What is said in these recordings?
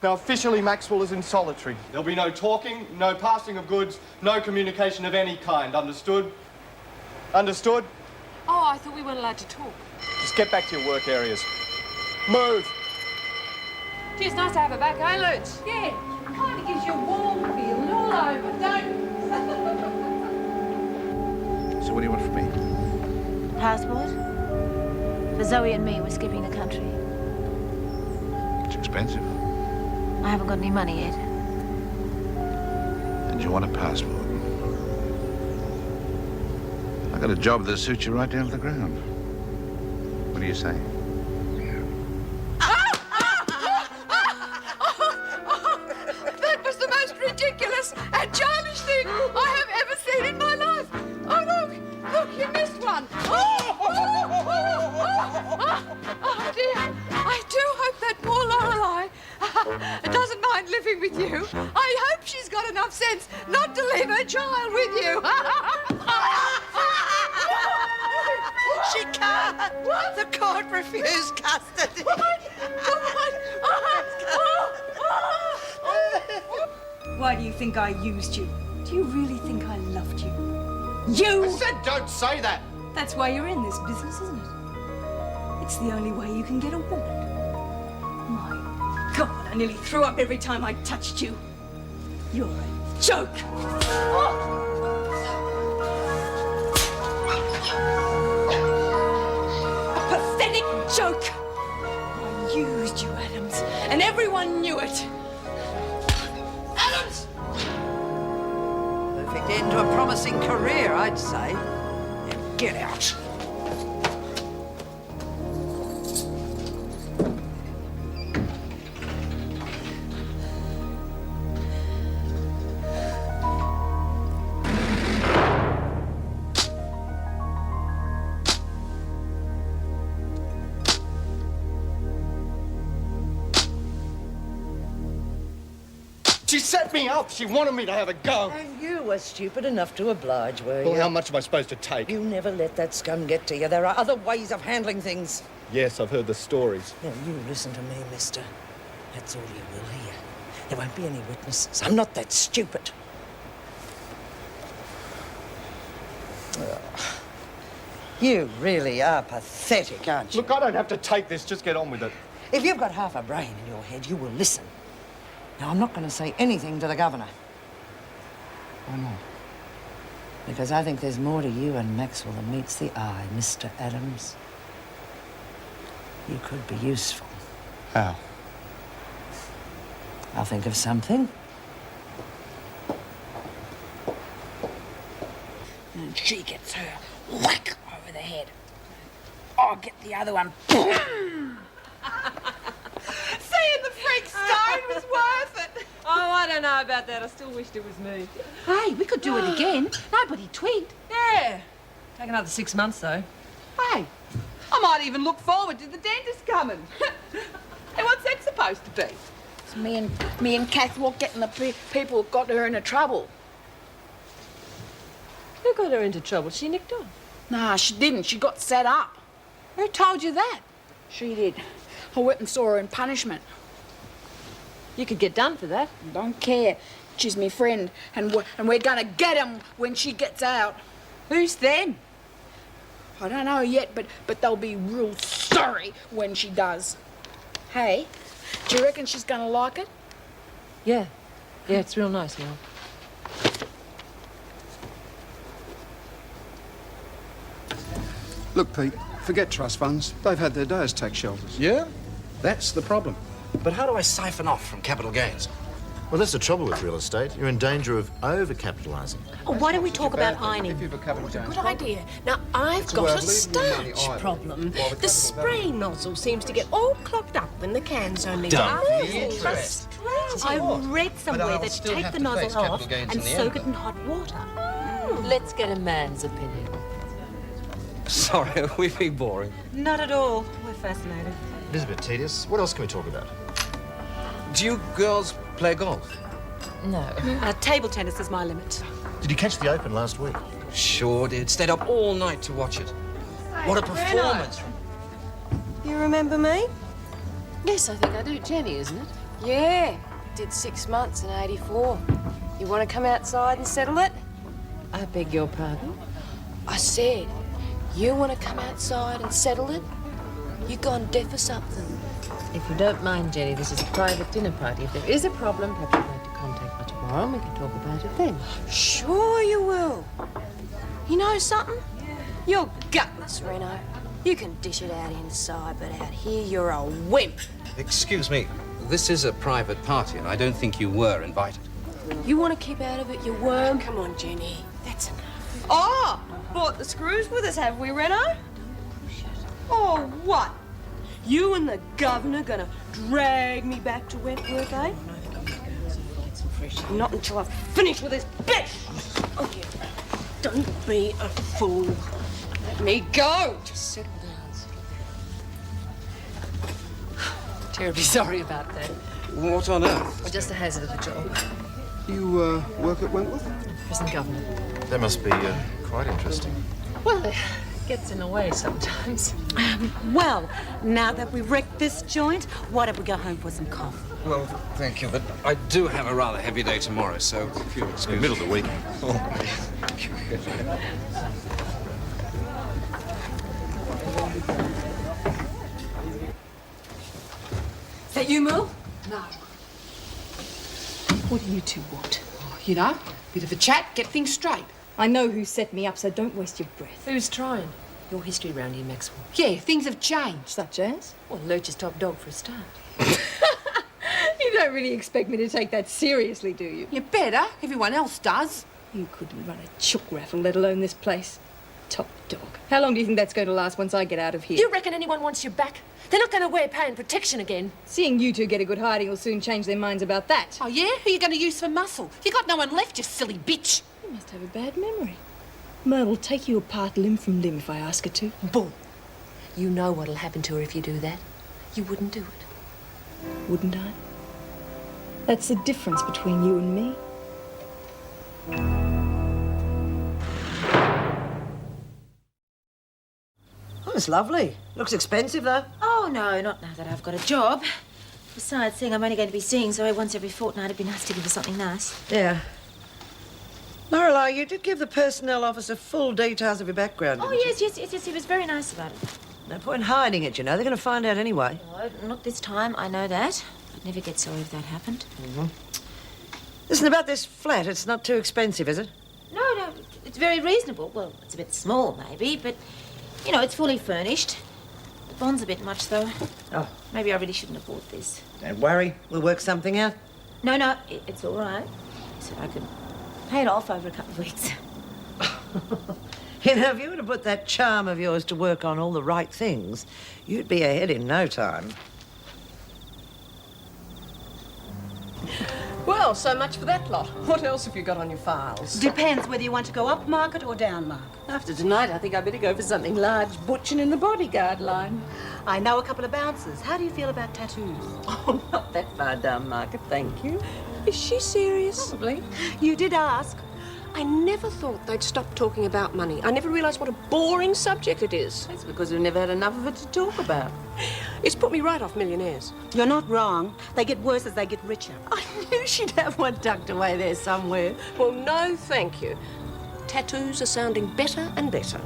Now, officially, Maxwell is in solitary. There'll be no talking, no passing of goods, no communication of any kind. Understood? Understood? Oh, I thought we weren't allowed to talk. Just get back to your work areas. Move! Gee, it's nice to have her back, eh, Lutz? Yeah, kind of gives you a warm feeling all over, don't? So what do you want from me? Passport? For Zoe and me, we're skipping the country. It's expensive. I haven't got any money yet. And you want a passport? I got a job that'll suit you right down to the ground. What do you say? That was the most ridiculous and childish thing I have ever seen in my life. Oh, look, you missed one. Oh, dear. I do hope that poor Lorelei doesn't mind living with you. I hope she's got enough sense not to leave her child with you. She can't. The court refused custody. Why do you think I used you? Do you really think I loved you? You! I said don't say that! That's why you're in this business, isn't it? It's the only way you can get a woman. My God, I nearly threw up every time I touched you. You're a joke. A pathetic joke. I used you, Adams, and everyone knew it. Adams! Perfect end to a promising career, I'd say. Now get out. She set me up. She wanted me to have a go. And you were stupid enough to oblige, were you? Well, how much am I supposed to take? You never let that scum get to you. There are other ways of handling things. Yes, I've heard the stories. Now, you listen to me, mister. That's all you will hear. There won't be any witnesses. I'm not that stupid. Ugh. You really are pathetic, aren't you? Look, I don't have to take this. Just get on with it. If you've got half a brain in your head, you will listen. Now, I'm not going to say anything to the governor. Why not? Because I think there's more to you and Maxwell than meets the eye, Mr. Adams. You could be useful. How? I'll think of something. And she gets her whack over the head. I'll get the other one. Seeing the freak stone was worth it. Oh, I don't know about that. I still wished it was me. Hey, we could do it again. Nobody twigged. Yeah. Take another 6 months, though. Hey, I might even look forward to the dentist coming. Hey, what's that supposed to be? It's me and Kath were getting the people who got her into trouble. Who got her into trouble? She nicked off. Nah, she didn't. She got set up. Who told you that? She did. I went and saw her in punishment. You could get done for that. Don't care. She's my friend, and we're gonna get him when she gets out. Who's them? I don't know yet, but they'll be real sorry when she does. Hey, do you reckon she's gonna like it? Yeah. Yeah, it's real nice, Mel. Look, Pete, forget trust funds. They've had their day as tax shelters. Yeah? That's the problem. But how do I siphon off from capital gains? Well, that's the trouble with real estate. You're in danger of over-capitalising. Oh, why don't we talk about ironing? If you've a capital gains. Good idea. Now, I've got a starch problem. The spray nozzle seems to get all clogged up when the can's only Frustrating. I read somewhere that you take the nozzle off and soak it in hot water. Let's get a man's opinion. Sorry, are we being boring? Not at all. We're fascinated. It is a bit tedious. What else can we talk about? Do you girls play golf? No. Table tennis is my limit. Did you catch the Open last week? Sure did. Stayed up all night to watch it. What a performance! You remember me? Yes, I think I do. Jenny, isn't it? Yeah, did 6 months in '84. You want to come outside and settle it? I beg your pardon? I said, you want to come outside and settle it? You gone deaf or something? If you don't mind, Jenny, this is a private dinner party. If there is a problem, perhaps you'd like to contact me tomorrow and we can talk about it then. Sure you will. You know something? You're gutless, Reno. You can dish it out inside, but out here you're a wimp. Excuse me, this is a private party and I don't think you were invited. You want to keep out of it, you worm? Come on, Jenny. That's enough. Oh, brought the screws with us, have we, Reno? Oh, what? You and the governor gonna drag me back to Wentworth, eh? Not until I've finished with this bitch! Oh, yeah. Don't be a fool. Let me go! Just settle down. Terribly sorry about that. What on earth? Just a hazard of the job. You work at Wentworth? Prison governor. That must be quite interesting. Well, it gets in the way sometimes. Well, now that we've wrecked this joint, why don't we go home for some coffee? Well, thank you, but I do have a rather heavy day tomorrow, so if you'll excuse me. Middle of the week. Is that you, Mo? No. What do you two want? You know, bit of a chat, get things straight. I know who set me up, so don't waste your breath. Who's trying? Your history round here, Maxwell. Yeah, things have changed. Such as? Well, Lurch is top dog for a start. You don't really expect me to take that seriously, do you? You better. Everyone else does. You couldn't run a chook raffle, let alone this place. Top dog. How long do you think that's going to last once I get out of here? You reckon anyone wants you back? They're not going to wear pay and protection again. Seeing you two get a good hiding will soon change their minds about that. Oh, yeah? Who are you going to use for muscle? You got no one left, you silly bitch. You must have a bad memory. Mer will take you apart limb from limb if I ask her to. Bull. You know what'll happen to her if you do that. You wouldn't do it. Wouldn't I? That's the difference between you and me. Oh, it's lovely. Looks expensive, though. Oh, no, not now that I've got a job. Besides, seeing I'm only going to be seeing Zoe once every fortnight, it'd be nice to give her something nice. Yeah. Lorelei, you did give the personnel officer full details of your background, Oh, didn't you? yes, he was very nice about it. No point hiding it, you know. They're going to find out anyway. No, not this time, I know that. I'd never get Zoe if that happened. Listen, about this flat, it's not too expensive, is it? No, it's very reasonable. Well, it's a bit small, maybe, but, you know, it's fully furnished. The bond's a bit much, though. Oh. Maybe I really shouldn't have bought this. Don't worry. We'll work something out. No, it's all right. So I could pay it off over a couple of weeks. You know, if you were to put that charm of yours to work on all the right things, you'd be ahead in no time. Well, so much for that lot. What else have you got on your files? Depends whether you want to go up market or down market. After tonight, I think I better go for something large, butching in the bodyguard line. I know a couple of bouncers. How do you feel about tattoos? Oh, not that far down market, thank you. Is she serious? Probably. You did ask. I never thought they'd stop talking about money. I never realised what a boring subject it is. That's because we've never had enough of it to talk about. It's put me right off millionaires. You're not wrong. They get worse as they get richer. I knew she'd have one tucked away there somewhere. Well, no, thank you. Tattoos are sounding better and better.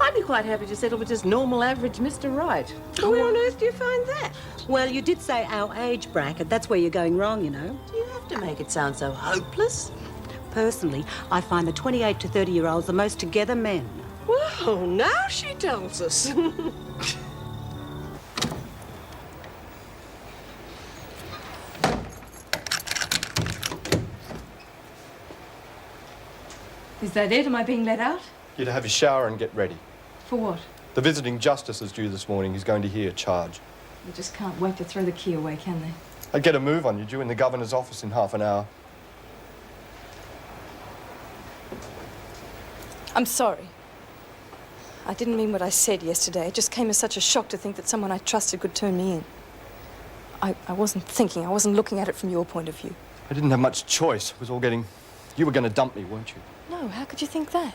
I'd be quite happy to settle with just normal, average Mr. Right. Where on earth do you find that? Well, you did say our age bracket. That's where you're going wrong, you know. Do you have to make it sound so hopeless? Personally, I find the 28 to 30-year-olds the most together men. Well, now she tells us. Is that it? Am I being let out? You're to have your shower and get ready. For what? The visiting justice is due this morning. He's going to hear a charge. They just can't wait to throw the key away, can they? I'd get a move on you. Due in the governor's office in half an hour. I'm sorry. I didn't mean what I said yesterday. It just came as such a shock to think that someone I trusted could turn me in. I wasn't thinking. I wasn't looking at it from your point of view. I didn't have much choice. It was all getting... You were going to dump me, weren't you? No, how could you think that?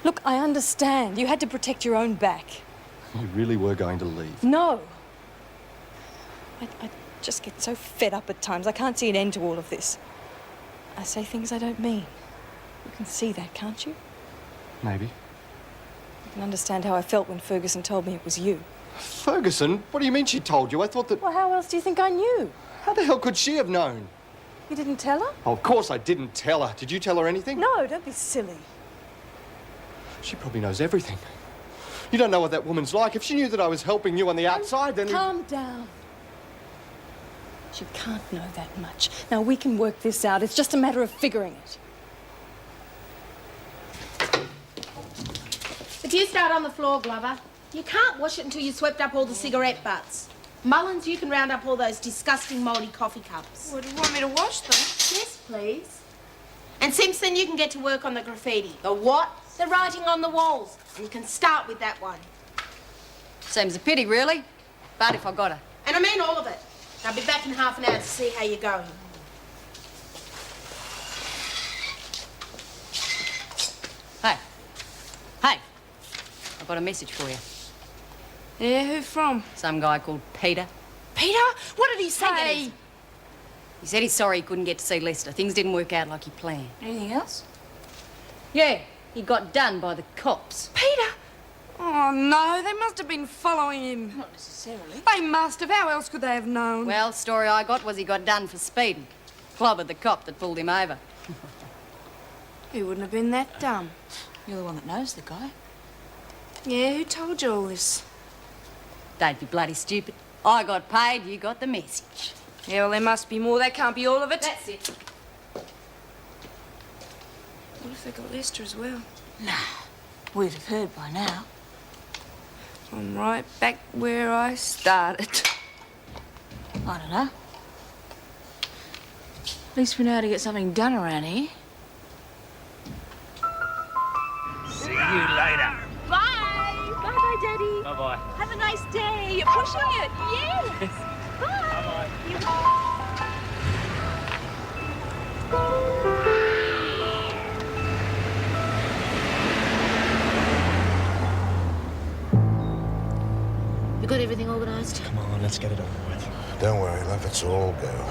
Look, I understand. You had to protect your own back. You really were going to leave. No. I just get so fed up at times. I can't see an end to all of this. I say things I don't mean. You can see that, can't you? Maybe. You can understand how I felt when Ferguson told me it was you. Ferguson? What do you mean she told you? I thought that... Well, how else do you think I knew? How the hell could she have known? You didn't tell her? Oh, of course I didn't tell her. Did you tell her anything? No, don't be silly. She probably knows everything. You don't know what that woman's like. If she knew that I was helping you on the outside, then... Calm down. She can't know that much. Now, we can work this out. It's just a matter of figuring it. If you start on the floor, Glover, you can't wash it until you've swept up all the cigarette butts. Mullins, you can round up all those disgusting mouldy coffee cups. Well, do you want me to wash them? Yes, please. And Simpson, you can get to work on the graffiti. The what? The writing on the walls. And you can start with that one. Seems a pity, really. But if I got her. And I mean all of it. I'll be back in half an hour to see how you're going. Hey. Hey. I've got a message for you. Yeah, who from? Some guy called Peter. Peter? What did he say? He said he's sorry he couldn't get to see Lester. Things didn't work out like he planned. Anything else? Yeah, he got done by the cops. Peter? Oh, no, they must have been following him. Not necessarily. They must have. How else could they have known? Well, story I got was he got done for speeding. Clobbered the cop that pulled him over. He wouldn't have been that dumb. You're the one that knows the guy. Yeah, who told you all this? Don't be bloody stupid. I got paid, you got the message. Yeah, well, there must be more. That can't be all of it. That's it. What if they got Lester as well? No, we'd have heard by now. I'm right back where I started. I don't know. At least we know how to get something done around here. See you later. Bye. Bye-bye, Daddy. Bye-bye. Have a nice day. You're pushing it. Yes. Bye. You got everything organised? Come on, let's get it over with. Don't worry, love, it's all go.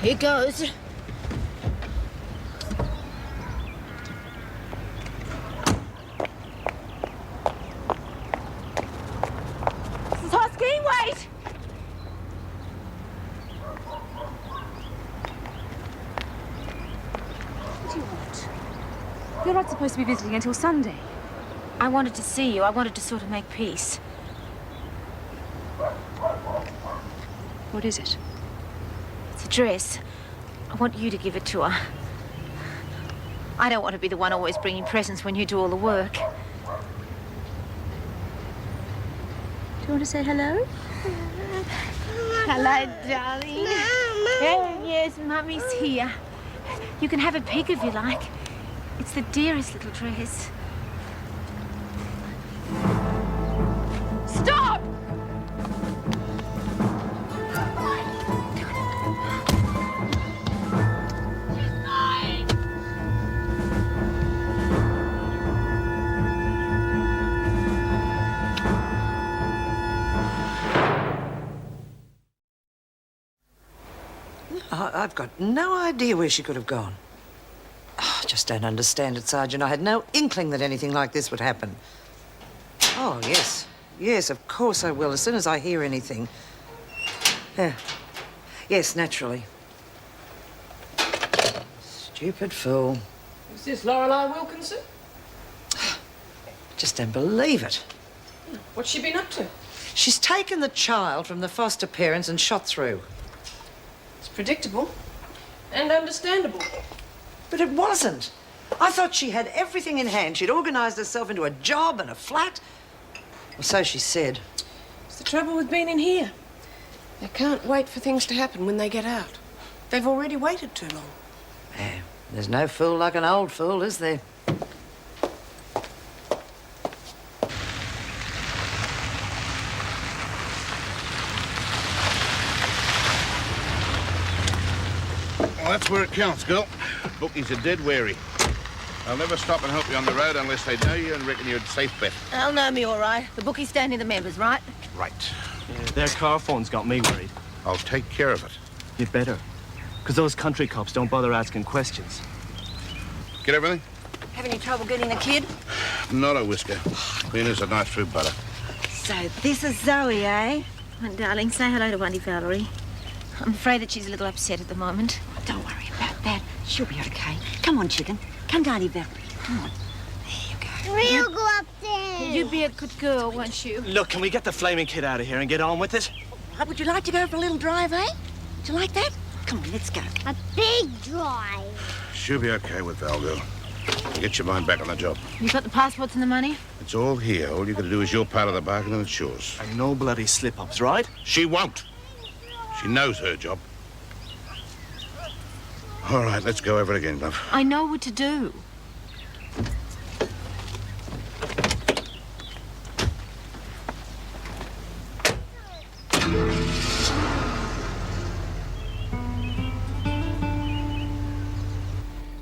Here goes. Husky, wait! What do you want? You're not supposed to be visiting until Sunday. I wanted to see you. I wanted to sort of make peace. What is it? It's a dress. I want you to give it to her. I don't want to be the one always bringing presents when you do all the work. Do you want to say hello? Hello, darling. Yes, Mummy's here. You can have a peek if you like. It's the dearest little dress. Stop! I've got no idea where she could have gone. Oh, I just don't understand it, Sergeant. I had no inkling that anything like this would happen. Oh, yes. Yes, of course I will, as soon as I hear anything. Yeah. Yes, naturally. Stupid fool. Is this Lorelei Wilkinson? Just don't believe it. What's she been up to? She's taken the child from the foster parents and shot through. It's predictable and understandable. But it wasn't. I thought she had everything in hand. She'd organised herself into a job and a flat. Well, so she said. It's the trouble with being in here. They can't wait for things to happen when they get out. They've already waited too long. Yeah, there's no fool like an old fool, is there? Well, that's where it counts, girl. Bookies are dead wary. They'll never stop and help you on the road unless they know you and reckon you're a safe bet. They'll know me all right. The bookies stand near the members, right? Right. Yeah, their car phone's got me worried. I'll take care of it. You better. Because those country cops don't bother asking questions. Get everything? Have any trouble getting the kid? Not a whisker. Clean as a knife through butter. So this is Zoe, eh? Oh, darling, say hello to Auntie Valerie. I'm afraid that she's a little upset at the moment. Don't worry about that. She'll be okay. Come on, chicken. Come down here, Valerie. Come on. We'll go upstairs. You be a good girl, won't you? Look, can we get the flaming kid out of here and get on with it? Right, would you like to go for a little drive, eh? Would you like that? Come on, let's go. A big drive. She'll be okay with Val, girl. Get your mind back on the job. You got the passports and the money? It's all here. All you got to do is your part of the bargain and it's yours. And no bloody slip-ups, right? She won't. She knows her job. All right, let's go over it again, love. I know what to do.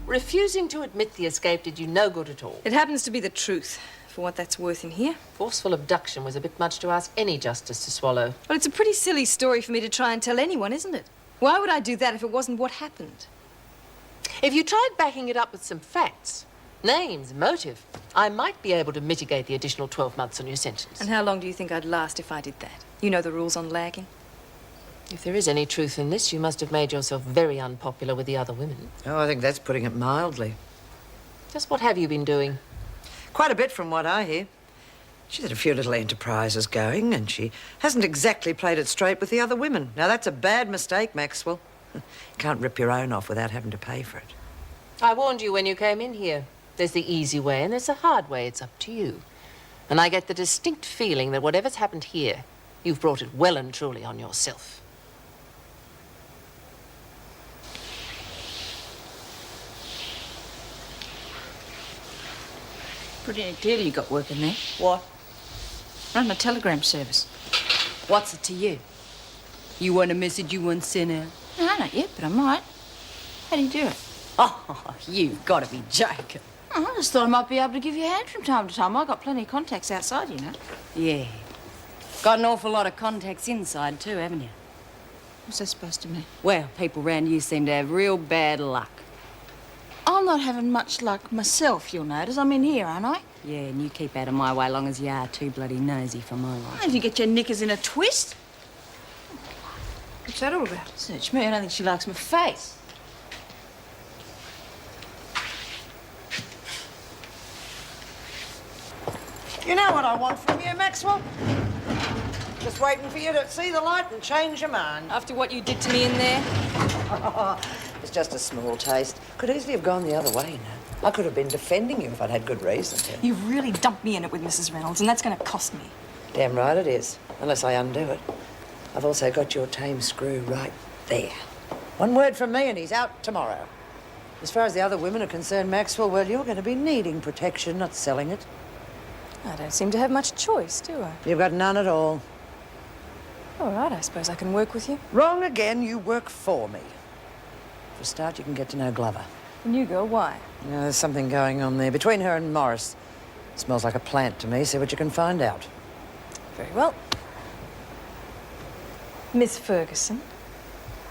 Refusing to admit the escape did you no good at all. It happens to be the truth, for what that's worth in here. Forceful abduction was a bit much to ask any justice to swallow. Well, it's a pretty silly story for me to try and tell anyone, isn't it? Why would I do that if it wasn't what happened? If you tried backing it up with some facts, names, motive, I might be able to mitigate the additional 12 months on your sentence. And how long do you think I'd last if I did that? You know the rules on lagging. If there is any truth in this, you must have made yourself very unpopular with the other women. Oh, I think that's putting it mildly. Just what have you been doing? Quite a bit from what I hear. She's had a few little enterprises going, and she hasn't exactly played it straight with the other women. Now, that's a bad mistake, Maxwell. Can't rip your own off without having to pay for it. I warned you when you came in here. There's the easy way and there's the hard way. It's up to you. And I get the distinct feeling that whatever's happened here, you've brought it well and truly on yourself. Pretty clearly you got work in there. What? Run a telegram service. What's it to you? You want a message you want sent out? No, not yet, but I might. How do you do it? Oh, you've got to be joking. Oh, I just thought I might be able to give you a hand from time to time. I've got plenty of contacts outside, you know. Yeah. Got an awful lot of contacts inside, too, haven't you? What's that supposed to mean? Well, people round you seem to have real bad luck. I'm not having much luck myself, you'll notice. I'm in here, aren't I? Yeah, and you keep out of my way long as you are too bloody nosy for my life. If you get your knickers in a twist. What's that all about? Search me. I don't think she likes my face. You know what I want from you, Maxwell? Just waiting for you to see the light and change your mind. After what you did to me in there? It's just a small taste. Could easily have gone the other way, you know. I could have been defending you if I'd had good reason to. You've really dumped me in it with Mrs. Reynolds, and that's going to cost me. Damn right it is, unless I undo it. I've also got your tame screw right there. One word from me and he's out tomorrow. As far as the other women are concerned, Maxwell, well, you're going to be needing protection, not selling it. I don't seem to have much choice, do I? You've got none at all. All right, I suppose I can work with you. Wrong again, you work for me. For a start, you can get to know Glover. The new girl, why? You know, there's something going on there between her and Morris. Smells like a plant to me. See what you can find out. Very well. Miss Ferguson.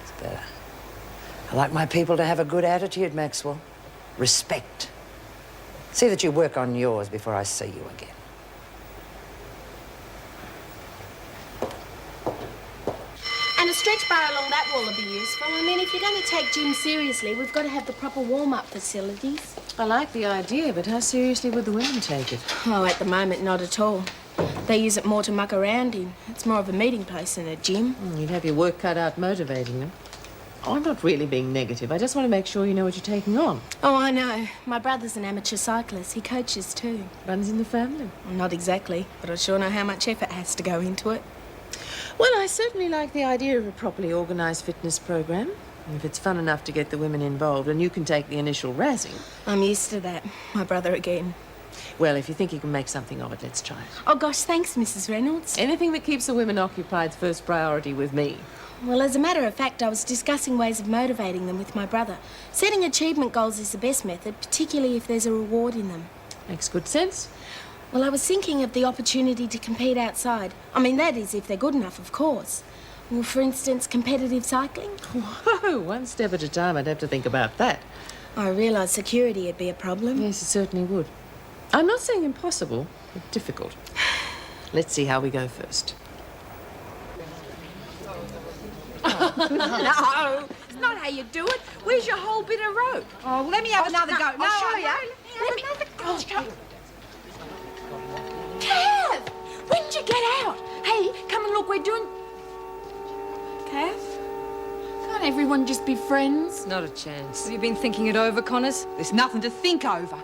It's better. I like my people to have a good attitude, Maxwell. Respect. See that you work on yours before I see you again. And a stretch bar along that wall would be useful. I mean, if you're going to take gym seriously, we've got to have the proper warm-up facilities. I like the idea, but how seriously would the women take it? Oh, at the moment, not at all. They use it more to muck around in. It's more of a meeting place than a gym. You'd have your work cut out motivating them. Oh, I'm not really being negative. I just want to make sure you know what you're taking on. Oh, I know. My brother's an amateur cyclist. He coaches too. Runs in the family. Well, not exactly, but I sure know how much effort has to go into it. Well, I certainly like the idea of a properly organised fitness program. If it's fun enough to get the women involved and you can take the initial razzing. I'm used to that. My brother again. Well, if you think you can make something of it, let's try it. Oh, gosh, thanks, Mrs. Reynolds. Anything that keeps the women occupied's first priority with me. Well, as a matter of fact, I was discussing ways of motivating them with my brother. Setting achievement goals is the best method, particularly if there's a reward in them. Makes good sense. Well, I was thinking of the opportunity to compete outside. I mean, that is, if they're good enough, of course. Well, for instance, competitive cycling? Whoa, one step at a time. I'd have to think about that. I realise security would be a problem. Yes, it certainly would. I'm not saying impossible, but difficult. Let's see how we go first. No, it's not how you do it. Where's your whole bit of rope? Oh, let me have another go. I'll show you. Let me have another go. Cav! When did you get out? Hey, come and look, we're doing... Cav? Can't everyone just be friends? Not a chance. Have you been thinking it over, Connors? There's nothing to think over.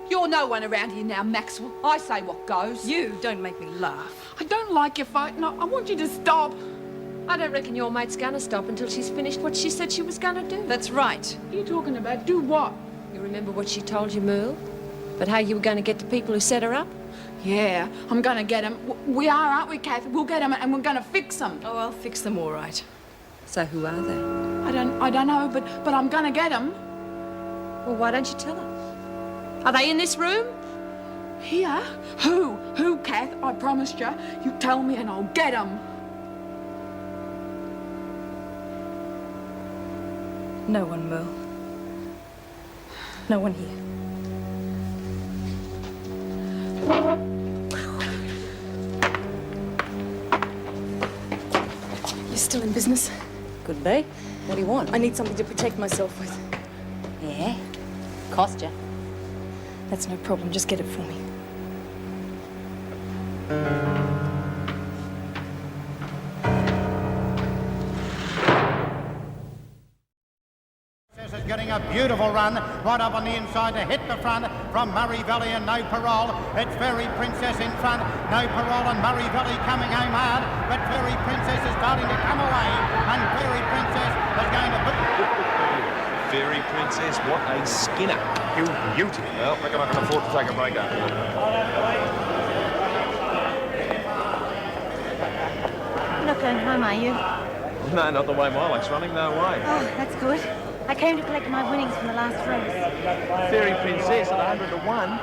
You're no one around here now, Maxwell. I say what goes. You don't make me laugh. I don't like your fighting. I want you to stop. I don't reckon your mate's gonna stop until she's finished what she said she was gonna do. That's right. What are you talking about? Do what? You remember what she told you, Merle? But how you were gonna get the people who set her up? Yeah, I'm gonna get them. We are, aren't we, Kath? We'll get them and we're gonna fix them. Oh, I'll fix them all right. So who are they? I don't know, but I'm gonna get them. Well, why don't you tell her? Are they in this room? Here? Who, Kath? I promised you. You tell me and I'll get them. No one, Merle. No one here. You're still in business? Could be. What do you want? I need something to protect myself with. Yeah? Cost ya. That's no problem. Just get it for me. Is getting a beautiful run right up on the inside to hit the front from Murray Valley and No Parole. It's Fairy Princess in front. No Parole and Murray Valley coming home hard, but Fairy Princess is starting to come away, and Fairy Princess is going to put... Fairy Princess, what a skinner. You beauty. Well, reckon I can afford to take a break after that. You're not going home, are you? No, not the way my luck's running, no way. Oh, that's good. I came to collect my winnings from the last race. Fairy Princess at 100 to 1.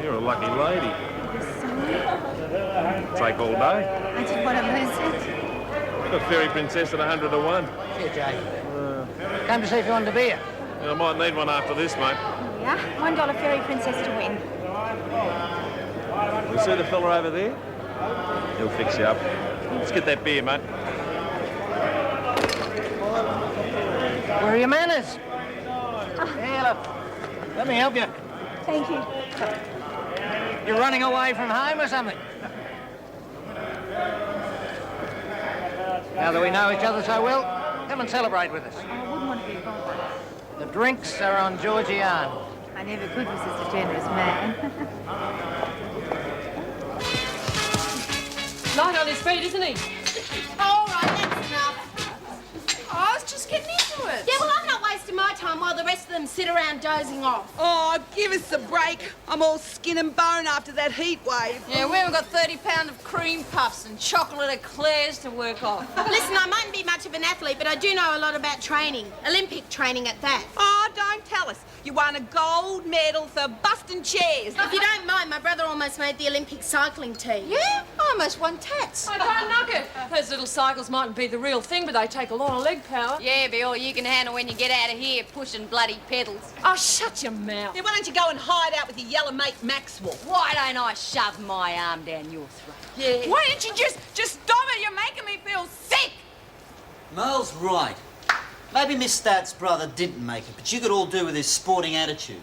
You're a lucky lady. Take all day. I just want to lose it. The Fairy Princess at 100 to 1. Here, Jay. Come to see if you want a beer. Yeah, I might need one after this, mate. Yeah, $1 Fairy Princess to win. You see the fella over there? He'll fix you up. Let's get that beer, mate. Where are your manners? Here, look. Let me help you. Thank you. You're running away from home or something? Now that we know each other so well, come and celebrate with us. I wouldn't want to be bothered. The drinks are on Georgian. I never could resist a generous man. Light on his feet, isn't he? All right, that's enough. I was just getting into it. Yeah, well, I'm not wasting my time while the rest of them sit around dozing off. Oh, give us a break. I'm all skin and bone after that heat wave. Yeah, we haven't got 30 pounds of cream puffs and chocolate eclairs to work off. Listen, I mightn't be much of an athlete, but I do know a lot about training. Olympic training at that. Oh, don't tell us. You won a gold medal for busting chairs. If you don't mind, my brother almost made the Olympic cycling team. Yeah, I almost won tats. I don't knock it. Those little cycles mightn't be the real thing, but they take a lot of leg power. Yeah, be all you can handle when you get out of here pushing bloody pedals. Oh, shut your mouth. Yeah, why don't you go and hide out with your yellow mate Maxwell? Why don't I shove my arm down your throat? Yeah. Why don't you just stop it? You're making me feel sick. Merle's right. Maybe Miss Stat's brother didn't make it, but you could all do with his sporting attitude.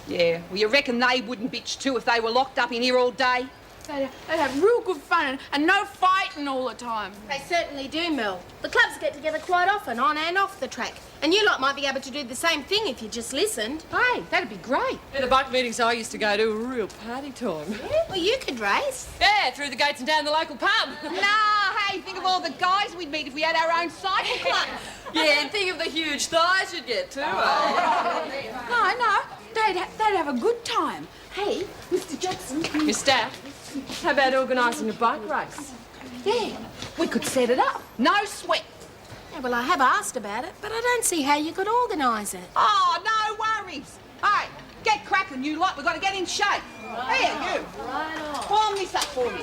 Yeah, well, you reckon they wouldn't bitch too if they were locked up in here all day? They'd have real good fun and no fighting all the time. They certainly do, Mel. The clubs get together quite often, on and off the track. And you lot might be able to do the same thing if you just listened. Hey, that'd be great. Yeah, the bike meetings I used to go to were real party time. Yeah, well, you could race. Yeah, through the gates and down the local pub. Nah, hey, think of all the guys we'd meet if we had our own cycle club. Yeah, and think of the huge thighs you'd get too, eh? No, they'd have a good time. Hey, Mr. Jackson. Miss Stat, how about organising a bike race? Yeah, we could set it up. No sweat. Yeah, well, I have asked about it, but I don't see how you could organise it. Oh, no worries. Hey, get cracking, you lot. We've got to get in shape. Here, you. Warm this up for me.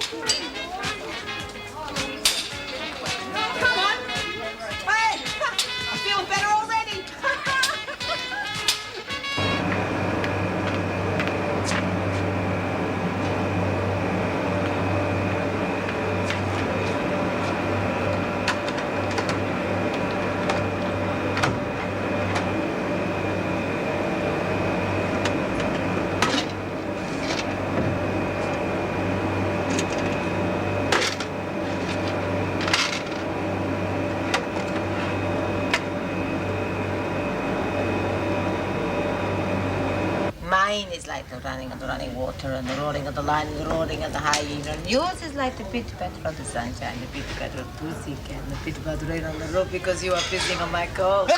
Mine is like the running of the running water and the roaring of the lion and the roaring of the hyena. And yours is like the pit-pat of the sunshine, the pit-pat of pussycat, and the pit-pat rain on the roof because you are pissing on my coat.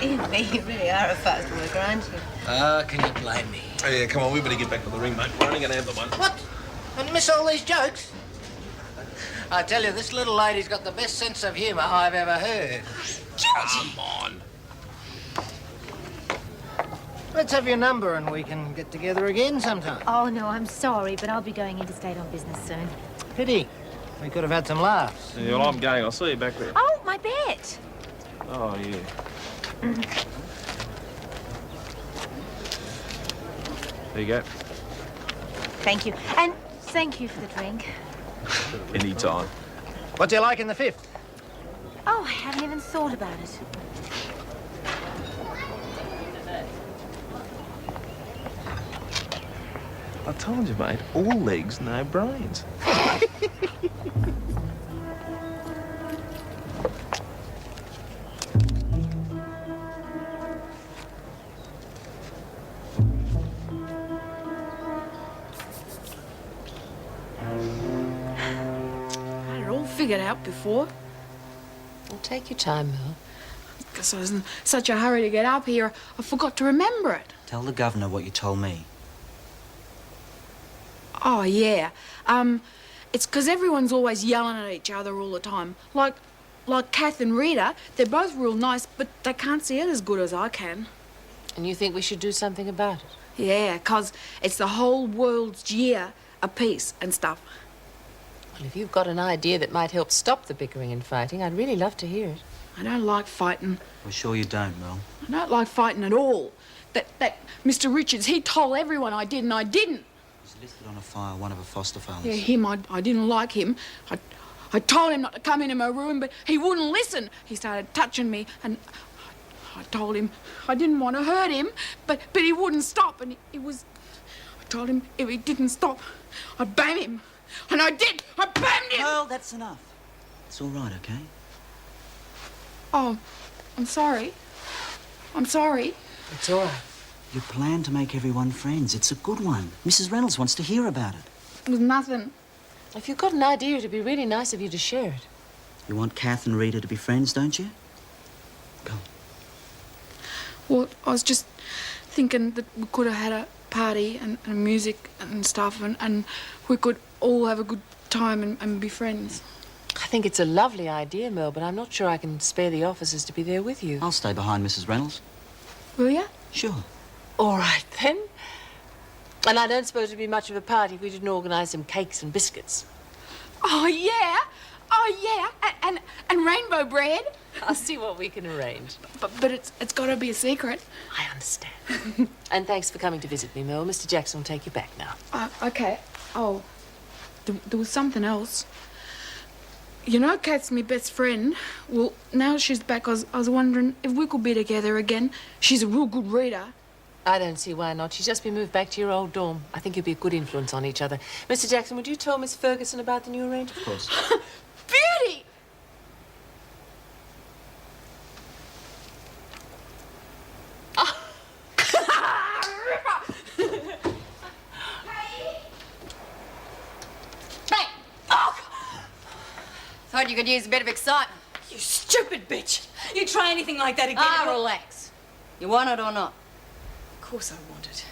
Dear me, you really are a fast worker, aren't you? Can you blame me? Oh, yeah, come on, we better get back to the ring, mate. We're only going to have the one. What? And miss all these jokes? I tell you, this little lady's got the best sense of humour I've ever heard. Come on. Let's have your number and we can get together again sometime. Oh, no, I'm sorry, but I'll be going interstate on business soon. Pity. We could have had some laughs. Yeah, well, I'm going. I'll see you back there. Oh, my bet. Oh, yeah. There you go. Thank you. And thank you for the drink. Anytime. What do you like in the fifth? Oh, I haven't even thought about it. I told you, mate. All legs, no brains. Figured out before. Well, take your time, Mel. Because I was in such a hurry to get up here, I forgot to remember it. Tell the governor what you told me. Oh, yeah. It's because everyone's always yelling at each other all the time. Like Kath and Rita, they're both real nice, but they can't see it as good as I can. And you think we should do something about it? Yeah, because it's the whole world's year of peace and stuff. Well, if you've got an idea that might help stop the bickering and fighting, I'd really love to hear it. I don't like fighting. We're sure you don't, Mel. I don't like fighting at all. That Mr. Richards, he told everyone I did and I didn't. He's listed on a file, one of her foster fathers. Yeah, him, I didn't like him. I told him not to come into my room, but he wouldn't listen. He started touching me and I told him I didn't want to hurt him, but he wouldn't stop and I told him if he didn't stop, I'd bang him. And I did! I banged him! Well, that's enough. It's all right, okay? Oh, I'm sorry. I'm sorry. It's all right. Your plan to make everyone friends, it's a good one. Mrs. Reynolds wants to hear about it. It was nothing. If you've got an idea, it'd be really nice of you to share it. You want Kath and Rita to be friends, don't you? Go. Well, I was just thinking that we could have had a party and music and stuff and we could all have a good time and be friends. I think it's a lovely idea, Mel, but I'm not sure I can spare the officers to be there with you. I'll stay behind Mrs. Reynolds. Will you? Sure. All right, then. And I don't suppose it'd be much of a party if we didn't organise some cakes and biscuits. Oh, yeah. Oh, yeah. And rainbow bread. I'll see what we can arrange. But it's got to be a secret. I understand. And thanks for coming to visit me, Mel. Mr. Jackson will take you back now. Okay. Oh, there was something else. You know Kat's my best friend. Well, now she's back, I was wondering if we could be together again. She's a real good reader. I don't see why not. She's just been moved back to your old dorm. I think you'd be a good influence on each other. Mr. Jackson, would you tell Miss Ferguson about the new arrangement? Of course. Beauty! Thought you could use a bit of excitement. You stupid bitch! You try anything like that again. Relax. You want it or not? Of course I want it.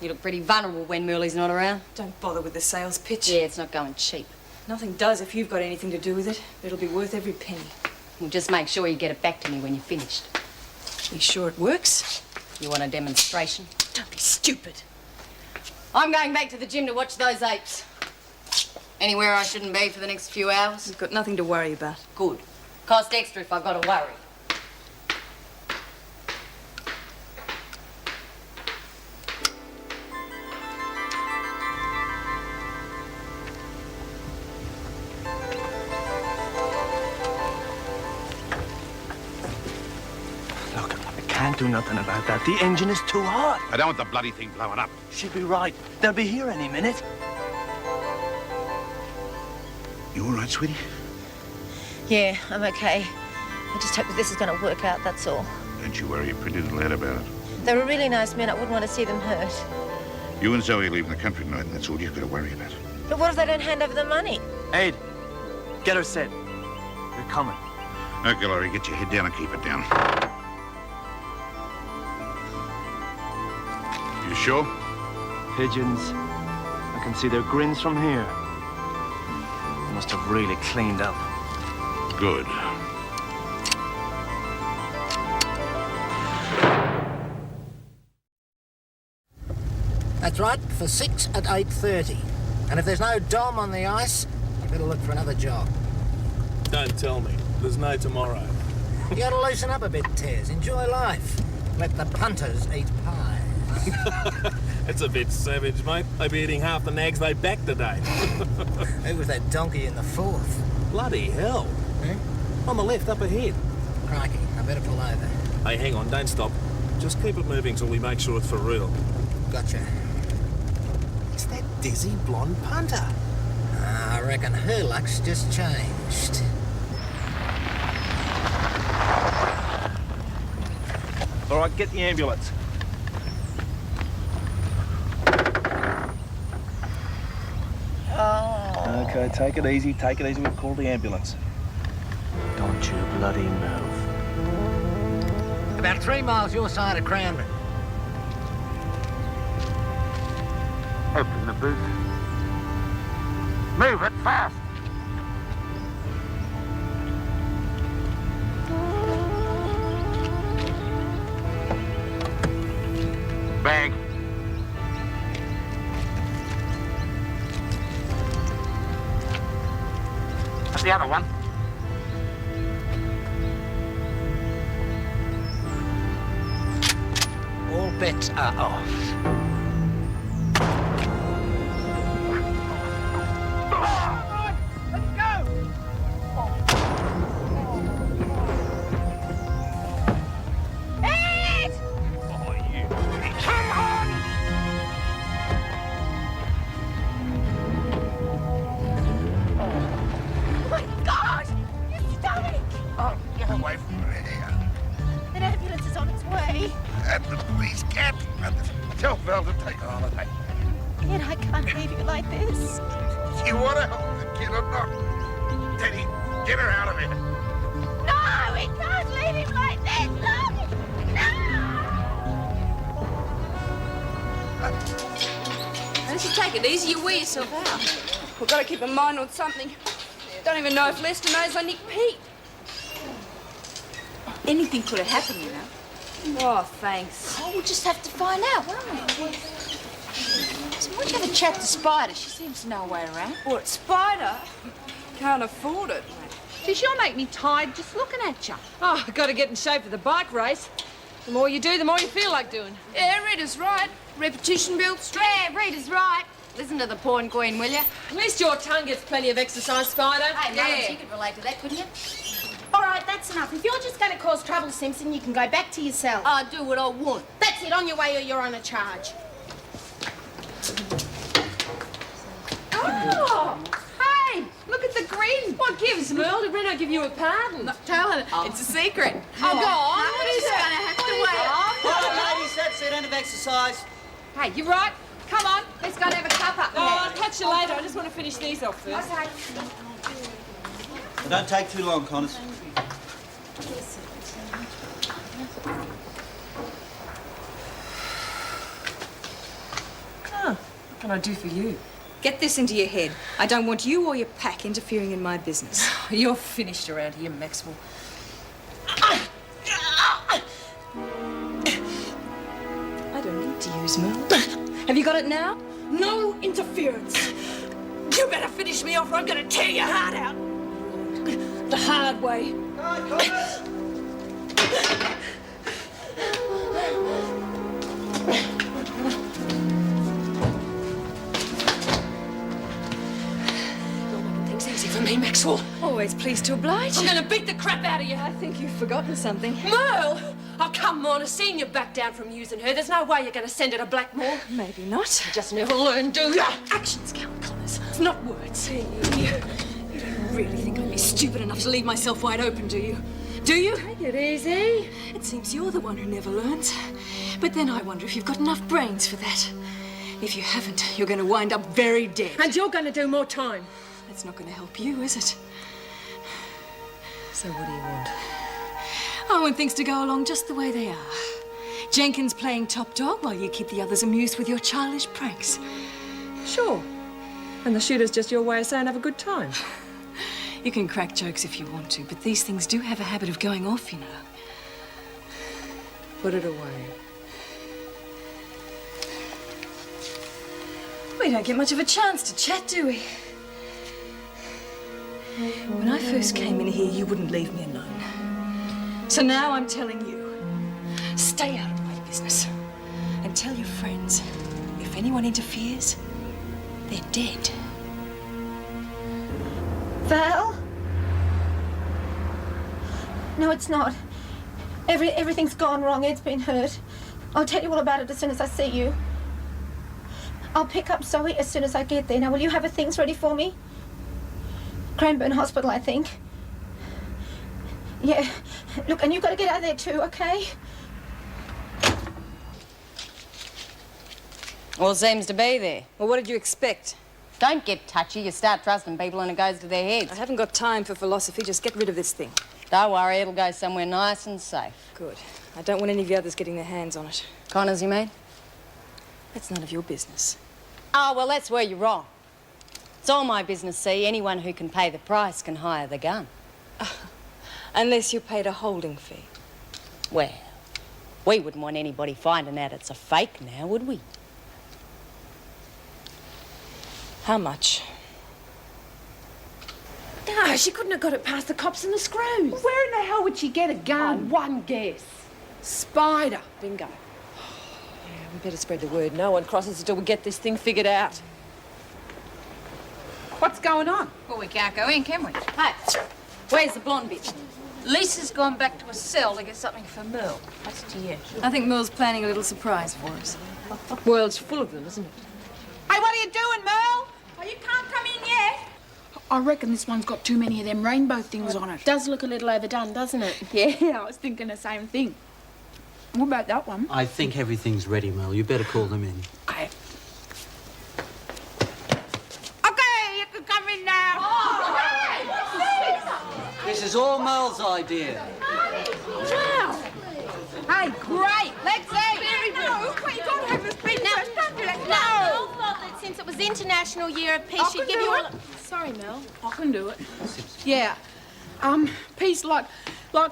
You look pretty vulnerable when Merle's not around. Don't bother with the sales pitch. Yeah, it's not going cheap. Nothing does if you've got anything to do with it. It'll be worth every penny. Well, just make sure you get it back to me when you're finished. You sure it works? You want a demonstration? Don't be stupid. I'm going back to the gym to watch those apes. Anywhere I shouldn't be for the next few hours? You've got nothing to worry about. Good. Cost extra if I've got to worry. Look, I can't do nothing about that. The engine is too hot. I don't want the bloody thing blowing up. She'll be right. They'll be here any minute. You all right, sweetie? Yeah, I'm okay. I just hope that this is going to work out, that's all. Don't you worry your pretty little head about it. They're a really nice men. I wouldn't want to see them hurt. You and Zoe are leaving the country tonight, and that's all you've got to worry about. But what if they don't hand over the money? Aid, get her set. They're coming. Okay, Laurie, get your head down and keep it down. You sure? Pigeons. I can see their grins from here. They must have really cleaned up. Good. That's right, for 6 at 8:30. And if there's no Dom on the ice, you better look for another job. Don't tell me. There's no tomorrow. You gotta loosen up a bit, Tez. Enjoy life. Let the punters eat pie. It's a bit savage, mate. They'll be eating half the nags they backed today. Who was that donkey in the fourth? Bloody hell. On the left, up ahead. Crikey, I better pull over. Hey, hang on, don't stop. Just keep it moving till we make sure it's for real. Gotcha. It's that dizzy blonde punter. I reckon her luck's just changed. All right, get the ambulance. Oh. Okay, take it easy, we'll call the ambulance. Don't you bloody move. About 3 miles your side of Cranbourne. Open the boot. Move it fast. Bag. That's the other one. All bets are off. Tell Val to take a holiday. Ed, I can't leave you like this. You want to help the kid or not? Teddy, get her out of here. No, we can't leave him like this. Look! Why don't you take it easy? You wear yourself out. We've got to keep a mind on something. Don't even know if Lester knows I nicked Pete. Anything could have happened, you know. Oh, thanks. Oh, we'll just have to find out, won't we? So why don't you have a chat to Spider? She seems to know her way around. What, Spider? Can't afford it. Gee, she'll make me tired just looking at you. Oh, I've got to get in shape for the bike race. The more you do, the more you feel like doing. Yeah, Rita's right. Repetition builds strength. Yeah, Rita's right. Listen to the porn queen, will you? At least your tongue gets plenty of exercise, Spider. Hey, Mullins, you could relate to that, couldn't you? All right, that's enough. If you're just going to cause trouble, Simpson, you can go back to your cell. I'll do what I want. That's it, on your way or you're on a charge. Oh! Hey! Look at the grin! What gives, Merle? Did Reno give you a pardon? Not telling. It's a secret. Oh, go on. Nobody's going to have to wait. All right, ladies, that's it. End of exercise. Hey, you right? Come on, let's go and have a cup up. Oh, I'll catch you later. I just want to finish these off first. Okay. Don't take too long, Connors. What can I do for you? Get this into your head. I don't want you or your pack interfering in my business. You're finished around here, Maxwell. I don't need to use Merle. Have you got it now? No interference. You better finish me off or I'm going to tear your heart out. The hard way. Things easy for me, Maxwell. Always pleased to oblige. I'm going to beat the crap out of you. I think you've forgotten something. Merle! Oh, come on. I've seen you back down from using her. There's no way you're going to send her to Blackmore. Maybe not. You just never learn, do you? Actions count, Connors. It's not words. You don't really think I'd be stupid enough to leave myself wide open, do you? Do you? Take it easy. It seems you're the one who never learns. But then I wonder if you've got enough brains for that. If you haven't, you're going to wind up very dead. And you're going to do more time. That's not going to help you, is it? So what do you want? I want things to go along just the way they are. Jenkins playing top dog while you keep the others amused with your childish pranks. Sure. And the shooter's just your way of saying have a good time. You can crack jokes if you want to, but these things do have a habit of going off, you know. Put it away. We don't get much of a chance to chat, do we? When I first came in here, you wouldn't leave me alone. So now I'm telling you, stay out of my business. And tell your friends, if anyone interferes, they're dead. Val? No, it's not. Everything's gone wrong. Ed's been hurt. I'll tell you all about it as soon as I see you. I'll pick up Zoe as soon as I get there. Now, will you have her things ready for me? Cranbourne Hospital, I think. Yeah. Look, and you've got to get out of there too, okay? All seems to be there. Well, what did you expect? Don't get touchy. You start trusting people and it goes to their heads. I haven't got time for philosophy. Just get rid of this thing. Don't worry, it'll go somewhere nice and safe. Good. I don't want any of the others getting their hands on it. Connors, you mean? That's none of your business. Oh, well, that's where you're wrong. It's all my business, see. Anyone who can pay the price can hire the gun. Unless you paid a holding fee. Well, we wouldn't want anybody finding out it's a fake now, would we? How much? No, she couldn't have got it past the cops and the screws. Well, where in the hell would she get a gun? One guess. Spider. Bingo. Yeah, we better spread the word. No one crosses until we get this thing figured out. What's going on? Well, we can't go in, can we? Hey, Where's the blonde bitch? Lisa's gone back to a cell to get something for Merle. That's to you. I think Merle's planning a little surprise for us. Well, it's full of them, isn't it? Hey, what are you doing, Merle? Oh, you can't come in yet. I reckon this one's got too many of them rainbow things on it. Does look a little overdone, doesn't it? Yeah, I was thinking the same thing. What about that one? I think everything's ready, Mel. You better call them in. Okay. Okay, you can come in now. Oh, This is all Mel's idea. wow. Hey, great. Let's see. Very good. No, but you got to have this big first, don't you? Let's go. Mel thought that since it was International Year of Peace, she'd give you all... Sorry, Mel. I can do it. Yeah. Peace, like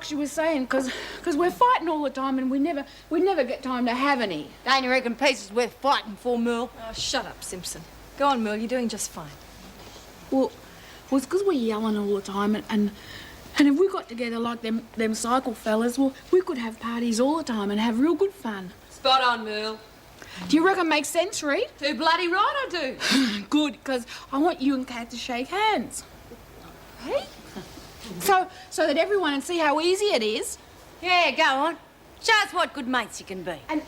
she was saying, because we're fighting all the time and we never get time to have any. don't you reckon peace is worth fighting for, Merle? Oh, shut up, Simpson. Go on, Merle. You're doing just fine. Well, it's because we're yelling all the time and if we got together like them cycle fellas, well, we could have parties all the time and have real good fun. Spot on, Merle. Do you reckon makes sense, Reed? Too bloody right I do. Good, because I want you and Kat to shake hands. Hey? So that everyone can see how easy it is. Yeah, go on. Show us what good mates you can be. And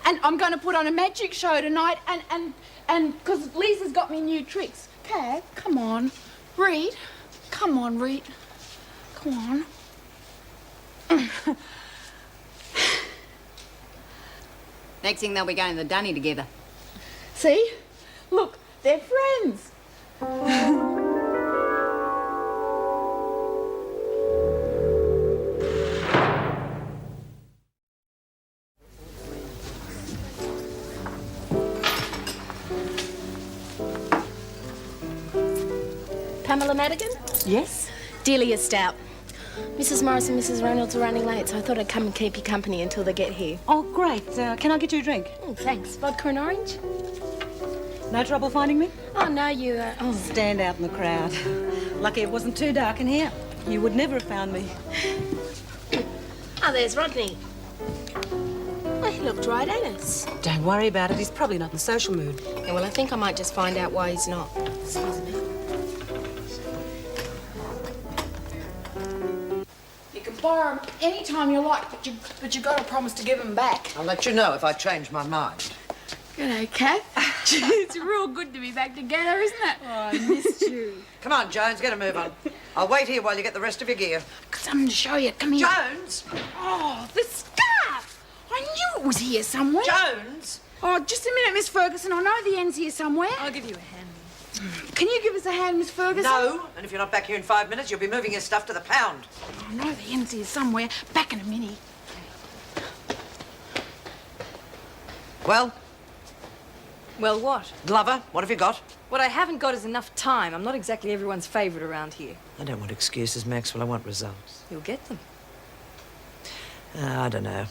I'm going to put on a magic show tonight and because Lisa's got me new tricks. Kat, come on. Reed, come on, Reed. Come on. Next thing they'll be going to the dunny together. See? Look, they're friends. Pamela Madigan? Yes? Delia Stout. Mrs. Morris and Mrs. Reynolds are running late, so I thought I'd come and keep you company until they get here. Oh, great. Can I get you a drink? Thanks. Vodka and orange? No trouble finding me? Oh, no, you... Stand out in the crowd. Lucky it wasn't too dark in here. You would never have found me. Oh, there's Rodney. Well, he looked right at us. Don't worry about it. He's probably not in social mood. Yeah, well, I think I might just find out why he's not. Excuse me. You can borrow them any time you like, but you got to promise to give them back. I'll let you know if I change my mind. G'day, Kat. It's real good to be back together, isn't it? Oh, I missed you. Come on, Jones, get a move on. I'll wait here while you get the rest of your gear. Got something to show you. Come here. Jones! Oh, the scarf! I knew it was here somewhere. Jones! Oh, just a minute, Miss Ferguson. I know the end's here somewhere. I'll give you a hand. Can you give us a hand, Miss Ferguson? No, and if you're not back here in 5 minutes, you'll be moving your stuff to the pound. I know the end's here somewhere. Back in a minute. Well? Well, what? Glover, what have you got? What I haven't got is enough time. I'm not exactly everyone's favourite around here. I don't want excuses, Maxwell. I want results. You'll get them. I don't know.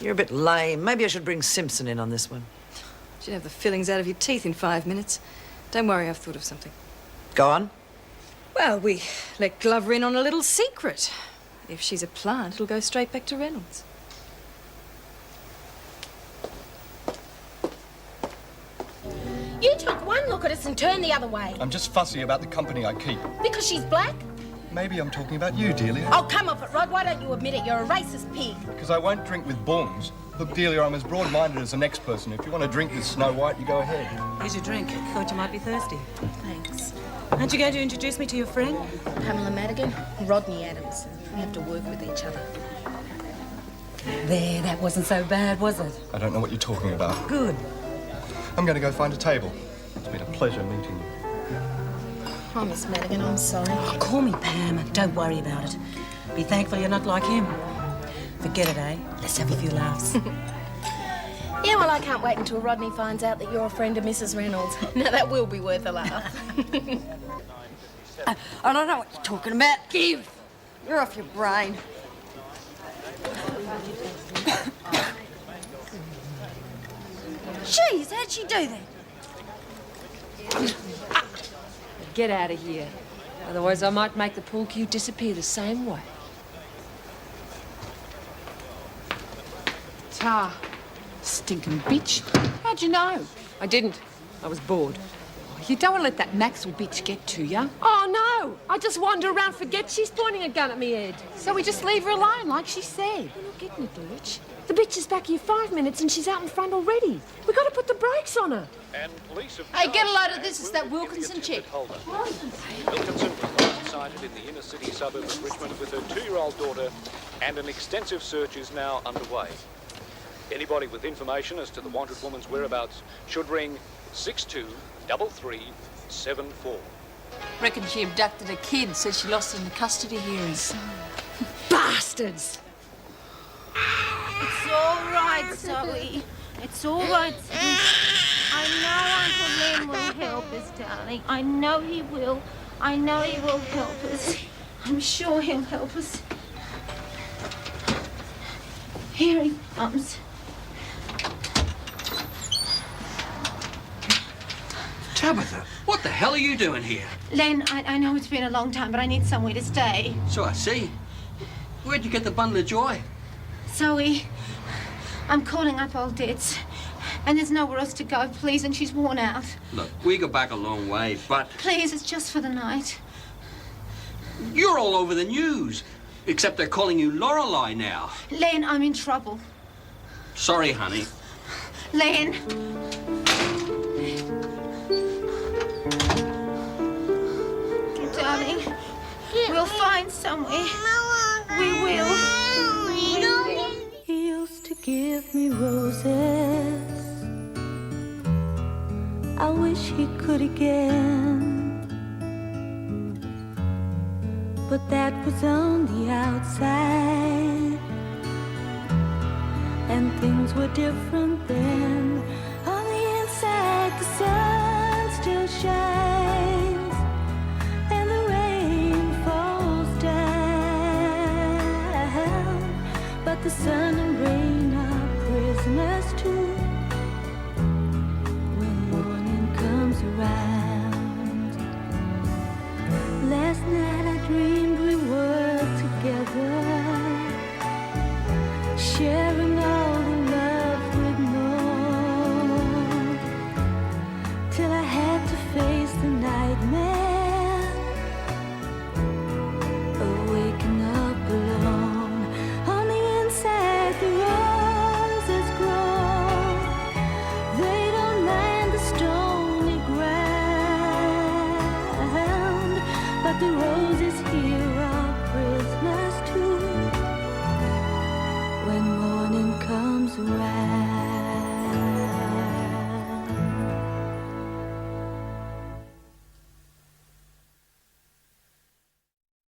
You're a bit lame. Maybe I should bring Simpson in on this one. Should have the fillings out of your teeth in 5 minutes. Don't worry, I've thought of something. Go on. Well, we let Glover in on a little secret. If she's a plant, it'll go straight back to Reynolds. You took one look at us and turned the other way. I'm just fussy about the company I keep. Because she's black? Maybe I'm talking about you, Delia. Oh, come off it, Rod. Why don't you admit it? You're a racist pig. Because I won't drink with bongs. Look, Delia, I'm as broad-minded as the next person. If you want to drink with Snow White, you go ahead. Here's your drink. Thought you might be thirsty. Thanks. Aren't you going to introduce me to your friend? Pamela Madigan, Rodney Adams. We have to work with each other. There, that wasn't so bad, was it? I don't know what you're talking about. Good. I'm going to go find a table. It's been a pleasure meeting you. Oh, Miss Madigan, I'm sorry. Oh, call me Pam. Don't worry about it. Be thankful you're not like him. Forget it, eh? Let's have a few laughs. Yeah, well, I can't wait until Rodney finds out that you're a friend of Mrs. Reynolds. Now, that will be worth a laugh. I don't know what you're talking about. Give! You're off your brain. Jeez, how'd she do that? Get out of here. Otherwise, I might make the pool cue disappear the same way. Tar. Stinking bitch. How'd you know? I didn't. I was bored. You don't want to let that Maxwell bitch get to you. Oh, no! I just wander around, forget she's pointing a gun at me head. So we just leave her alone, like she said. You're not getting it, the bitch. The bitch is back here 5 minutes and she's out in front already. We've got to put the brakes on her. And police hey, get a load of this. It's that Wilkinson chick. Wilkinson was last sighted in the inner city suburb of Richmond with her 2-year-old daughter, and an extensive search is now underway. Anybody with information as to the wanted woman's whereabouts should ring 623374. Reckon she abducted a kid, said she lost in the custody hearings. Bastards! It's all right, Zoe. It's all right, Zoe. I know Uncle Len will help us, darling. I know he will. I know he will help us. I'm sure he'll help us. Here he comes. Tabitha, what the hell are you doing here? Len, I know it's been a long time, but I need somewhere to stay. So I see. Where'd you get the bundle of joy? Zoe, I'm calling up old debts. And there's nowhere else to go, please, and she's worn out. Look, we go back a long way, but... Please, it's just for the night. You're all over the news. Except they're calling you Lorelei now. Len, I'm in trouble. Sorry, honey. Len. Darling, we'll find somewhere. We will. He used to give me roses. I wish he could again. But that was on the outside, and things were different then. On the inside, the sun still shines, and the rain falls down. But the sun and rain are prisoners too when morning comes around. Last night I dreamed we were together,